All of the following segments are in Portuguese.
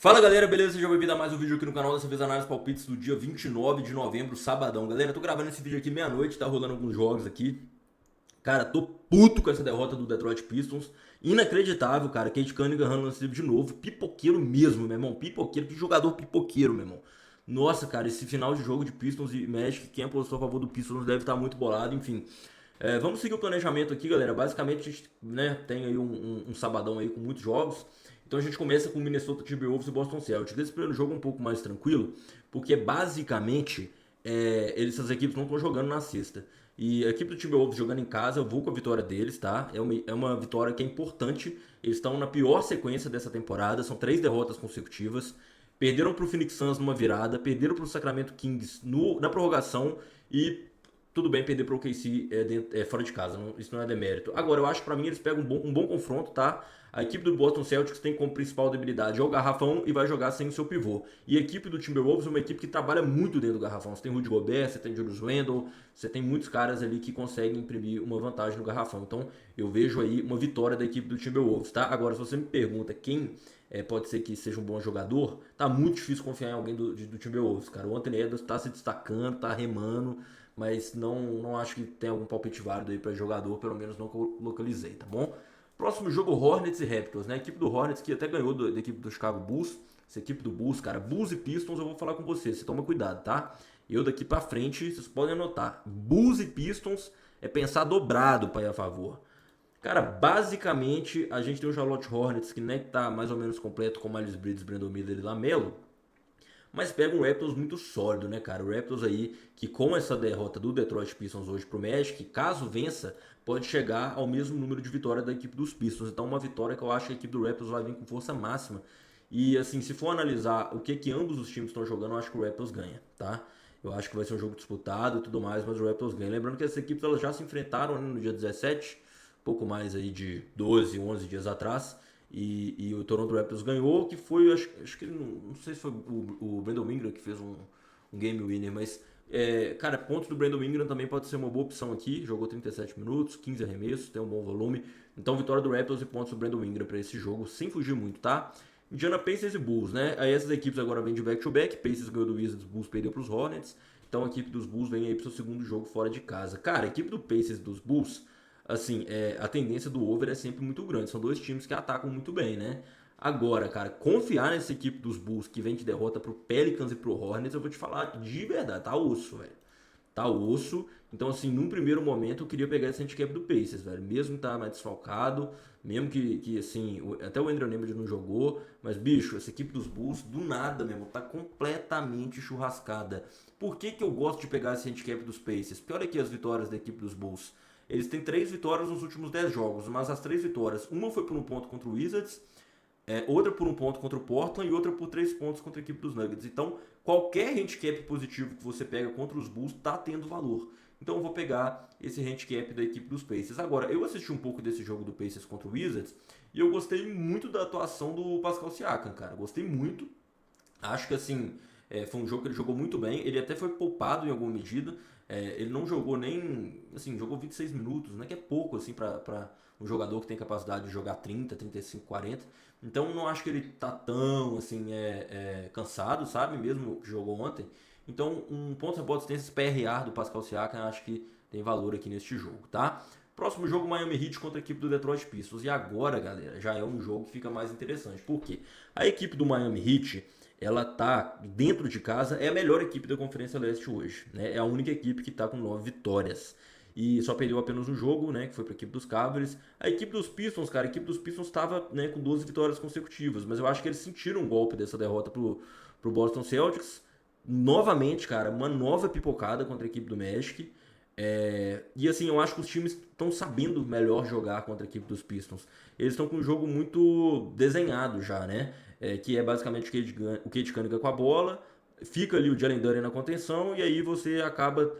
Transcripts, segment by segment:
Fala galera, beleza? Seja bem-vindo a mais um vídeo aqui no canal, dessa vez análise palpites do dia 29 de novembro, sabadão. Galera, tô gravando esse vídeo aqui meia-noite, tá rolando alguns jogos aqui. Cara, tô puto com essa derrota do Detroit Pistons. Inacreditável, cara. Cade Cunningham errando lance livre de novo. Pipoqueiro mesmo, meu irmão. Pipoqueiro, que jogador pipoqueiro, meu irmão. Nossa, cara, esse final de jogo de Pistons e Magic, quem apostou a favor do Pistons deve estar muito bolado, enfim. Vamos seguir o planejamento aqui, galera. Basicamente, a gente, né, tem aí um sabadão aí com muitos jogos. Então a gente começa com Minnesota Timberwolves e Boston Celtics. Esse primeiro jogo é um pouco mais tranquilo, porque basicamente essas equipes não estão jogando na sexta. E a equipe do Timberwolves jogando em casa, eu vou com a vitória deles, tá? É uma vitória que é importante. Eles estão na pior sequência dessa temporada, são 3 derrotas consecutivas. Perderam para o Phoenix Suns numa virada, perderam para o Sacramento Kings na prorrogação e tudo bem perder para o OKC fora de casa, isso não é demérito. Agora, eu acho que para mim eles pegam um bom confronto, tá? A equipe do Boston Celtics tem como principal debilidade o garrafão e vai jogar sem o seu pivô. E a equipe do Timberwolves é uma equipe que trabalha muito dentro do garrafão. Você tem Rudy Gobert, você tem Julius Randle, você tem muitos caras ali que conseguem imprimir uma vantagem no garrafão. Então eu vejo aí uma vitória da equipe do Timberwolves, tá? Agora, se você me pergunta quem pode ser que seja um bom jogador, tá muito difícil confiar em alguém do Timberwolves, cara. O Anthony Edwards tá se destacando, tá remando, mas não acho que tem algum palpite válido aí para jogador, pelo menos não que eu localizei, tá bom? Próximo jogo, Hornets e Raptors, né? A equipe do Hornets que até ganhou da equipe do Chicago Bulls. Essa equipe do Bulls, cara, Bulls e Pistons, eu vou falar com você, você toma cuidado, tá? Eu daqui pra frente, vocês podem anotar, Bulls e Pistons é pensar dobrado para ir a favor. Cara, basicamente, a gente tem o Charlotte Hornets, que, né, que tá mais ou menos completo com Miles Bridges, Brandon Miller e Lamelo, mas pega um Raptors muito sólido, né, cara? O Raptors aí, que com essa derrota do Detroit Pistons hoje pro Magic, caso vença, pode chegar ao mesmo número de vitórias da equipe dos Pistons. Então, uma vitória que eu acho que a equipe do Raptors vai vir com força máxima. E, assim, se for analisar o que ambos os times estão jogando, eu acho que o Raptors ganha, tá? Eu acho que vai ser um jogo disputado e tudo mais, mas o Raptors ganha. Lembrando que essas equipes elas já se enfrentaram, né, no dia 17, pouco mais aí de 12, 11 dias atrás. E o Toronto Raptors ganhou, que foi, acho que não sei se foi o Brandon Ingram que fez um game winner, mas, cara, pontos do Brandon Ingram também pode ser uma boa opção aqui. Jogou 37 minutos, 15 arremessos, tem um bom volume. Então, vitória do Raptors e pontos do Brandon Ingram para esse jogo, sem fugir muito, tá? Indiana Pacers e Bulls, né? Aí essas equipes agora vêm de back-to-back. Pacers ganhou do Wizards, Bulls perdeu para os Hornets. Então a equipe dos Bulls vem aí pro seu segundo jogo fora de casa. Cara, a equipe do Pacers e dos Bulls, assim, a tendência do over é sempre muito grande. São dois times que atacam muito bem, né? Agora, cara, confiar nessa equipe dos Bulls que vem de derrota pro Pelicans e pro Hornets, eu vou te falar de verdade, tá osso, velho. Tá osso. Então, assim, num primeiro momento eu queria pegar esse handicap do Pacers, velho. Mesmo que tá mais desfalcado, mesmo que assim, até o Andrew Nemeth não jogou, mas, bicho, essa equipe dos Bulls, do nada mesmo, tá completamente churrascada. Por que eu gosto de pegar esse handicap dos Pacers? Porque olha aqui as vitórias da equipe dos Bulls. Eles têm 3 vitórias nos últimos 10 jogos, mas as 3 vitórias, uma foi por um ponto contra o Wizards, outra por um ponto contra o Portland e outra por 3 pontos contra a equipe dos Nuggets. Então, qualquer handicap positivo que você pega contra os Bulls tá tendo valor. Então, eu vou pegar esse handicap da equipe dos Pacers. Agora, eu assisti um pouco desse jogo do Pacers contra o Wizards e eu gostei muito da atuação do Pascal Siakam, cara. Gostei muito. Acho que assim, foi um jogo que ele jogou muito bem. Ele até foi poupado em alguma medida. Ele não jogou nem. Assim, jogou 26 minutos, né? Que é pouco assim para um jogador que tem capacidade de jogar 30, 35, 40. Então não acho que ele tá tão assim, cansado, sabe? Mesmo que jogou ontem. Então, um ponto de boa assistência PRA do Pascal Siakam, acho que tem valor aqui neste jogo, tá? Próximo jogo, Miami Heat contra a equipe do Detroit Pistons. E agora, galera, já é um jogo que fica mais interessante. Por quê? A equipe do Miami Heat, ela tá dentro de casa, é a melhor equipe da Conferência Leste hoje, né? É a única equipe que tá com 9 vitórias. E só perdeu apenas um jogo, né? Que foi para a equipe dos Cavaliers. A equipe dos Pistons, cara, a equipe dos Pistons estava, né, com 12 vitórias consecutivas. Mas eu acho que eles sentiram um golpe dessa derrota pro Boston Celtics. Novamente, cara, uma nova pipocada contra a equipe do Magic. E assim, eu acho que os times estão sabendo melhor jogar contra a equipe dos Pistons. Eles estão com um jogo muito desenhado já, né? Que é basicamente o Cade Cunningham com a bola, fica ali o Jalen Duren na contenção e aí você acaba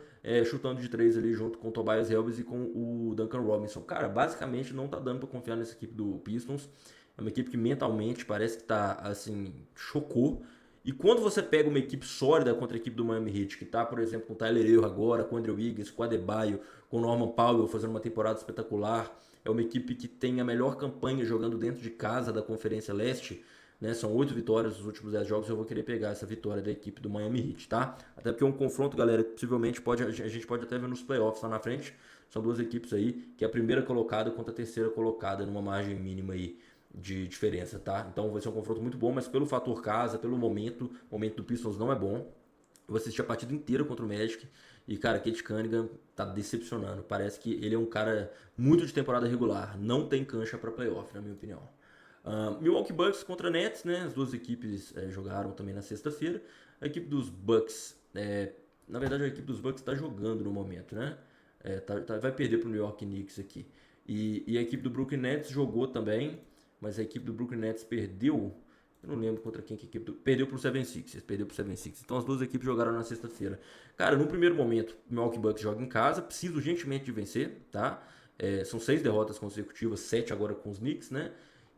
chutando de 3 ali junto com o Tobias Harris e com o Duncan Robinson. Cara, basicamente não tá dando para confiar nessa equipe do Pistons. É uma equipe que mentalmente parece que tá, assim, chocou. E quando você pega uma equipe sólida contra a equipe do Miami Heat, que tá, por exemplo, com o Tyler Herro agora, com o Andrew Wiggins, com o Adebayo, com o Norman Powell fazendo uma temporada espetacular, é uma equipe que tem a melhor campanha jogando dentro de casa da Conferência Leste, né? São 8 vitórias nos últimos 10 jogos. Eu vou querer pegar essa vitória da equipe do Miami Heat, tá? Até porque é um confronto, galera, que possivelmente a gente pode até ver nos playoffs lá na frente. São duas equipes aí, que é a primeira colocada contra a terceira colocada, numa margem mínima aí de diferença, tá? Então vai ser um confronto muito bom, mas pelo fator casa, pelo momento, o momento do Pistons não é bom. Eu assisti a partida inteira contra o Magic e, cara, Kate Cunningham tá decepcionando. Parece que ele é um cara muito de temporada regular, não tem cancha para playoff, na minha opinião. Milwaukee Bucks contra Nets, né? As duas equipes jogaram também na sexta-feira. A equipe dos Bucks, na verdade a equipe dos Bucks está jogando no momento, né? Vai perder pro New York Knicks aqui. E a equipe do Brooklyn Nets jogou também, mas a equipe do Brooklyn Nets perdeu. Eu não lembro contra quem que a equipe perdeu pro 76ers, perdeu pro 76ers. Então as duas equipes jogaram na sexta-feira. Cara, no primeiro momento, o Milwaukee Bucks joga em casa, precisa urgentemente de vencer, tá? São 6 derrotas consecutivas, 7 agora com os Knicks, né?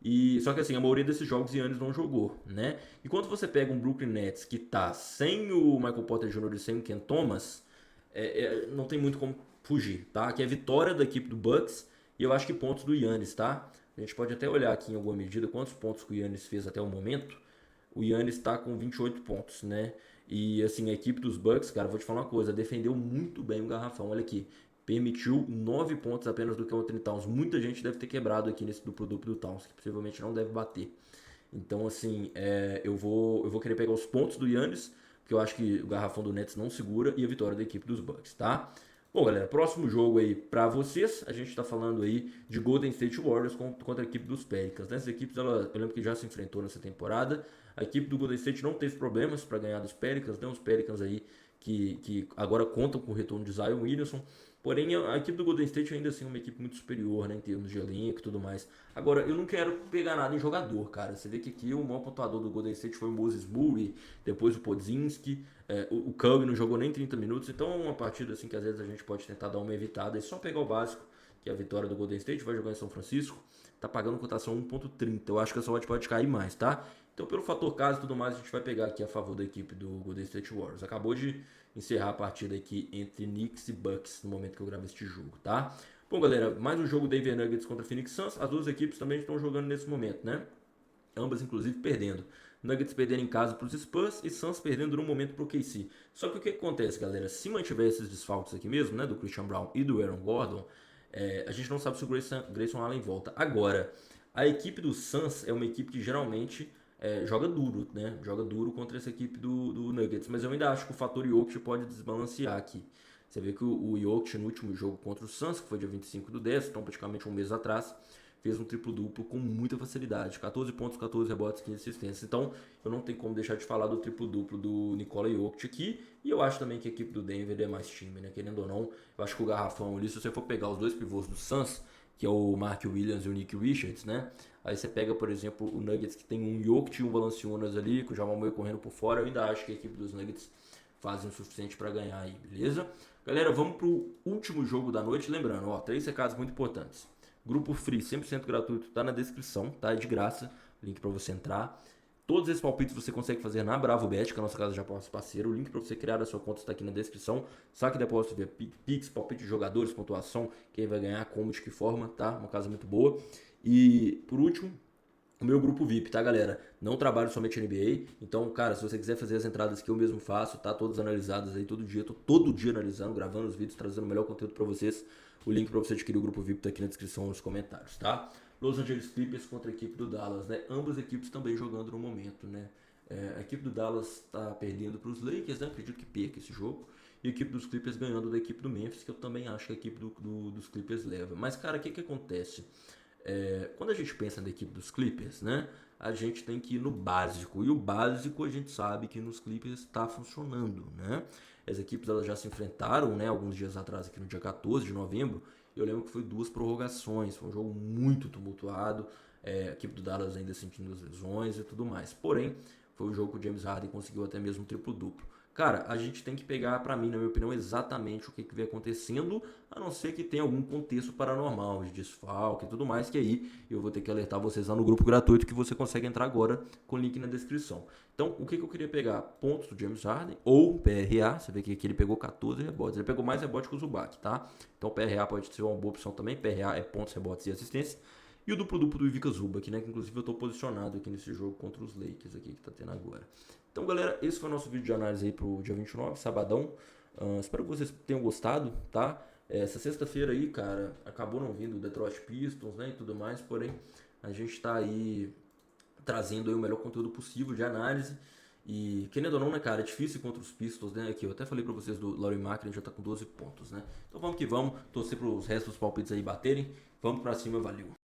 E só que assim, a maioria desses jogos Giannis não jogou, né? E quando você pega um Brooklyn Nets que tá sem o Michael Porter Jr. e sem o Ken Thomas, não tem muito como fugir, tá? Aqui é vitória da equipe do Bucks e eu acho que pontos do Giannis, tá? A gente pode até olhar aqui em alguma medida quantos pontos que o Giannis fez até o momento. O Giannis está com 28 pontos, né? E assim, a equipe dos Bucks, cara, vou te falar uma coisa, defendeu muito bem o garrafão, olha aqui. Permitiu 9 pontos apenas do que o Anthony Towns. Muita gente deve ter quebrado aqui nesse duplo-duplo do Towns, que possivelmente não deve bater. Então, assim, eu vou querer pegar os pontos do Giannis, porque eu acho que o garrafão do Nets não segura, e a vitória da equipe dos Bucks, tá? Bom, galera, próximo jogo aí pra vocês, a gente tá falando aí de Golden State Warriors contra a equipe dos Pelicans. Essas equipes, eu lembro que já se enfrentou nessa temporada. A equipe do Golden State não teve problemas para ganhar dos Pelicans, né? Os Pelicans aí que agora contam com o retorno de Zion Williamson. Porém, a equipe do Golden State ainda assim é uma equipe muito superior, né, em termos de elenco e tudo mais. Agora, eu não quero pegar nada em jogador, cara. Você vê que aqui o maior pontuador do Golden State foi o Moses Moody, depois o Podziemski, o Curry não jogou nem 30 minutos, então é uma partida assim que às vezes a gente pode tentar dar uma evitada e só pegar o básico, que é a vitória do Golden State, vai jogar em São Francisco, tá pagando cotação 1.30. Eu acho que essa odd pode cair mais, tá? Então, pelo fator casa e tudo mais, a gente vai pegar aqui a favor da equipe do Golden State Warriors. Acabou de encerrar a partida aqui entre Knicks e Bucks no momento que eu gravo este jogo, tá? Bom, galera, mais um jogo Denver Nuggets contra Phoenix Suns. As duas equipes também estão jogando nesse momento, né? Ambas, inclusive, perdendo. Nuggets perdendo em casa para os Spurs e Suns perdendo no momento para o KC. Só que o que acontece, galera? Se mantiver esses desfalques aqui mesmo, né? Do Christian Brown e do Aaron Gordon, a gente não sabe se o Grayson Allen volta. Agora, a equipe do Suns é uma equipe que geralmente joga duro, né? Joga duro contra essa equipe do Nuggets. Mas eu ainda acho que o fator Jokic pode desbalancear aqui. Você vê que o Jokic no último jogo contra o Suns, que foi dia 25/10, então praticamente um mês atrás, fez um triplo-duplo com muita facilidade. 14 pontos, 14 rebotes, 15 assistências. Então, eu não tenho como deixar de falar do triplo-duplo do Nikola Jokic aqui. E eu acho também que a equipe do Denver é mais time, né? Querendo ou não, eu acho que o garrafão ali, se você for pegar os dois pivôs do Suns, que é o Mark Williams e o Nick Richards, né? Aí você pega, por exemplo, o Nuggets, que tem um Jokic e um Valanciunas ali, com o Jamal Murray correndo por fora. Eu ainda acho que a equipe dos Nuggets fazem o suficiente para ganhar aí, beleza? Galera, vamos pro último jogo da noite. Lembrando, 3 recados muito importantes. Grupo Free, 100% gratuito, tá na descrição, tá? É de graça, link para você entrar. Todos esses palpites você consegue fazer na BravoBet, que é a nossa casa de apostas parceira. O link para você criar a sua conta está aqui na descrição. Saque depósito via Pix, palpite de jogadores, pontuação, quem vai ganhar, como, de que forma, tá? Uma casa muito boa. E, por último, o meu grupo VIP, tá, galera? Não trabalho somente NBA, então, cara, se você quiser fazer as entradas que eu mesmo faço, tá? Todas analisadas aí todo dia, tô todo dia analisando, gravando os vídeos, trazendo o melhor conteúdo para vocês. O link para você adquirir o grupo VIP tá aqui na descrição, nos comentários, tá? Los Angeles Clippers contra a equipe do Dallas, né? Ambas equipes também jogando no momento, né? A equipe do Dallas tá perdendo para os Lakers, né? Acredito que perca esse jogo. E a equipe dos Clippers ganhando da equipe do Memphis, que eu também acho que a equipe dos Clippers leva. Mas, cara, o que acontece? Quando a gente pensa na equipe dos Clippers, né? A gente tem que ir no básico. E o básico a gente sabe que nos Clippers está funcionando, né? As equipes elas já se enfrentaram, né? Alguns dias atrás, aqui no dia 14 de novembro. Eu lembro que foi 2 prorrogações. Foi um jogo muito tumultuado. A equipe do Dallas ainda sentindo as lesões e tudo mais. Porém, foi um jogo que o James Harden conseguiu até mesmo um triplo-duplo. Cara, a gente tem que pegar, pra mim, na minha opinião, exatamente o que vem acontecendo, a não ser que tenha algum contexto paranormal, de desfalque e tudo mais, que aí eu vou ter que alertar vocês lá no grupo gratuito que você consegue entrar agora com o link na descrição. Então, o que eu queria pegar? Pontos do James Harden ou PRA, você vê que aqui ele pegou 14 rebotes, ele pegou mais rebote que o Zubac, tá? Então, PRA pode ser uma boa opção também, PRA é pontos, rebotes e assistência. E o duplo-duplo do Ivica Zubac, né? Que inclusive eu tô posicionado aqui nesse jogo contra os Lakers aqui que tá tendo agora. Então, galera, esse foi o nosso vídeo de análise aí pro dia 29, sabadão. Espero que vocês tenham gostado, tá? Essa sexta-feira aí, cara, acabou não vindo o Detroit Pistons, né, e tudo mais, porém a gente tá aí trazendo aí o melhor conteúdo possível de análise. E querendo ou não, né, cara, é difícil contra os Pistons, né? Aqui, eu até falei pra vocês do Lauri Markkanen, já tá com 12 pontos, né? Então vamos que vamos, torcer pros restos dos palpites aí baterem. Vamos pra cima, valeu.